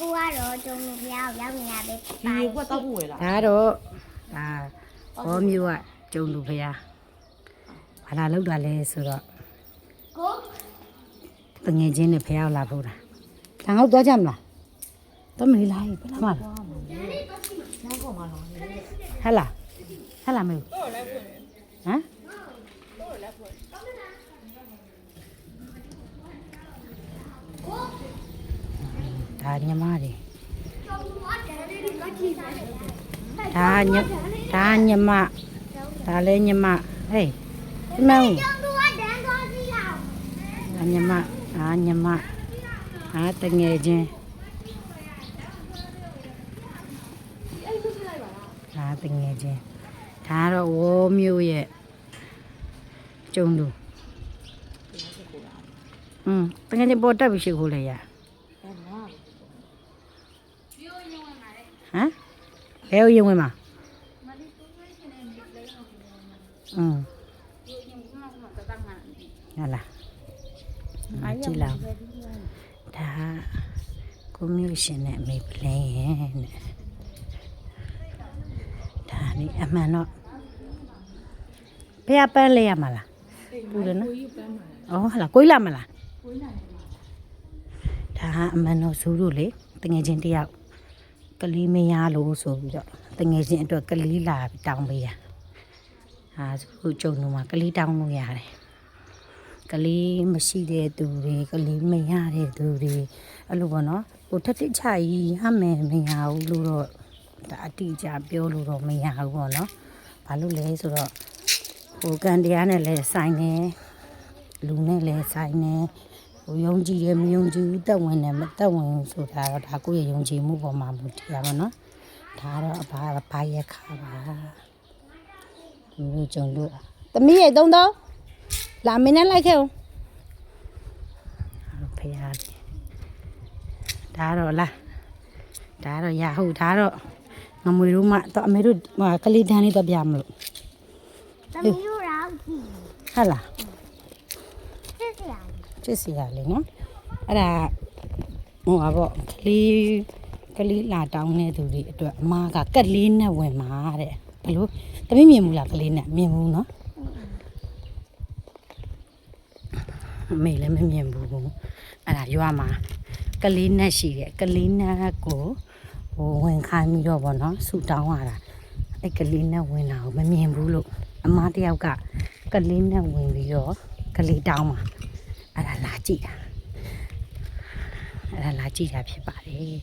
ကိုကတော့ကျုံလူဖျားကိုရောက်နေတာပဲဖြစ်ပါ ဒီကွက်တော့ဘူးလေလား ဒါတော့ဒါဘောမျိုးကကျုံလူဖျားဘာလာလောက်တာလဲဆိုတော့ ကို တငယ်ချင်းနဲ့ဖျားလာဖို့တာဒါငေါ့သွားကြမလားတော့မလေးလိုက်ဘယ်လာမလား နောက်ကောမှာလား ဟဲ့လားဟဲ့လားမေဟမ်ဒါညမတွေဒါညမဒါလည်းညမဟေးဒီမောင် ကျုံလူကတန်းသွားကြည့်ရအောင် ဒါညမတငယ်ချင်းဒါတငယ်ချင်းဒါတော့ဝေါ်မျိုးရဲ့ကျုံလူတငယ်ချင်းပေါ်တက်ပြီးရှိခိုးလေရဟမ်ဘယ်ရင်ဝင်မှာဟာလားကြည့်လောက်ဒါကိုမျိုးရှင်နဲ့အမေပလင်းရဲ့နဲ့ဒါนี่အမှန်တော့ဘယ်ပန်းလဲရမှာလားပူတယ်နော်အော်ဟာလားကိုလာမလားဒါအမှန်တော့ဇူးတို့လေတငယ်ချင်းတယောက်ကလေးမရလို့ဆိုပြီးတော့တငယ်ချင်းအတွက်ကလေးလာတောင်းပေးရဟာသူကြုံတော့မှာကလေးတောင်းလို့ရတယ်ကလေးမရှိတဲ့သူတွေကလေးမရတဲ့သူတွေအဲ့လိုပေါ့နော်ဟိုထက်တစ်ချကြီးဟမယ်မရဘူးလို့တော့ဒါအတိအကျပြောလို့တော့မရဘူးပေါ့နော်ဘာလို့လဲဆိုတော့ဟိုကန်တရားနဲ့လည်းဆိုင်နေလူနဲ့လည်းဆိုင်နေဟိုယုံကြည်တယ်မယုံကြည်ဘူးတက်ဝင်တယ်မတက်ဝင်ဘူးဆိုတာတော့ဒါကိုယ့်ရဲ့ယုံကြည်မှုပေါ်မှာမူတည်ရပါတော့ဒါတော့ဘာရက်ခါပါဒီလိုကြုံလို့သမီးရဲ့သုံးတော့လာမင်းနဲ့လိုက်ခဲ့ဦးဖေးရတယ်ဒါတော့လားဒါတော့ရဟုတ်ဒါတော့ငမွေတို့မှတော့အမေတို့ကလေးတန်းလေးတော့ပြမလို့ သမီးတို့တော့ကြည့် ဟုတ်လား စစ်စရာ ချစ်စီရလေနော်အဲ့ဒါဟိုပါပေါ့ကလေးလာတောင်းနေသူတွေအတွက်အမကကက်လေးနဲ့ဝင်มาတဲ့ဘလို့သမီးမြင်ဘူးလားကလေးနဲ့မြင်ဘူးနော်အမေလည်းမမြင်ဘူးအဲ့ဒါရွာမှာကလေးနဲ့ရှိတယ်ကလေးနဲ့ကိုဟိုဝင်ခိုင်းပြီးတော့ဗောနော်ဆူတောင်းရတာအဲ့ကလေးနဲ့ဝင်တာကိုမမြင်ဘူးလို့အမတယောက်ကကလေးနဲ့ဝင်ပြီးတော့ကလေးတောင်းမှာအဲ့ဒါလာကြည့်တာဖြစ်ပါတယ်